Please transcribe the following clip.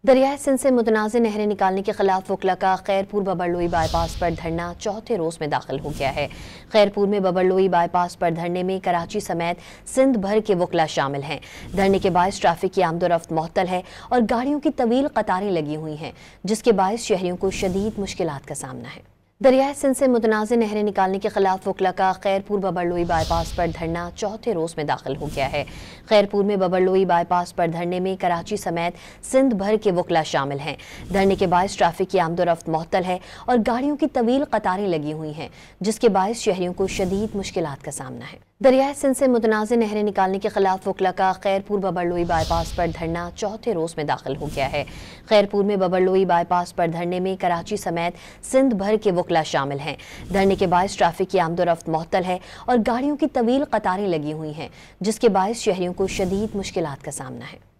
दरियाए सिंध से मुतनाज़ नहरें निकालने के खिलाफ वकला का खैरपुर बबरलोई बाईपास पर धरना चौथे रोज में दाखिल हो गया है। खैरपुर में बबरलोई बाईपास पर धरने में कराची समेत सिंध भर के वकला शामिल हैं। धरने के बायस ट्रैफिक की आमदोरफ्त मुअत्तल है और गाड़ियों की तवील कतारें लगी हुई हैं, जिसके बायस शहरियों को शदीद मुश्किलात का सामना है। दरियाए सिंध से मुतनाज़ नहरें निकालने के खिलाफ वकला का खैरपुर बबरलोई बाईपास पर धरना चौथे रोज में दाखिल हो गया है। खैरपुर में बबरलोई बाईपास पर धरने में कराची समेत सिंध भर के वकला शामिल हैं। धरने के बायस ट्रैफिक की आमदोरफ्त मुअत्तल है और गाड़ियों की तवील कतारें लगी हुई हैं, जिसके बायस शहरियों को शदीद मुश्किलात का सामना है। दरियाए सिंध से मुतनाज़ नहरें निकालने के खिलाफ वकला का खैरपुर बबरलोई बाईपास पर धरना चौथे रोज में दाखिल हो गया है। खैरपुर में बबरलोई बाईपास पर धरने में कराची समेत सिंध भर के वकला शामिल हैं। धरने के बायस ट्रैफिक की आमदोरफ्त मुअत्तल है और गाड़ियों की तवील कतारें लगी हुई हैं, जिसके बायस शहरियों को शदीद मुश्किलात का सामना है।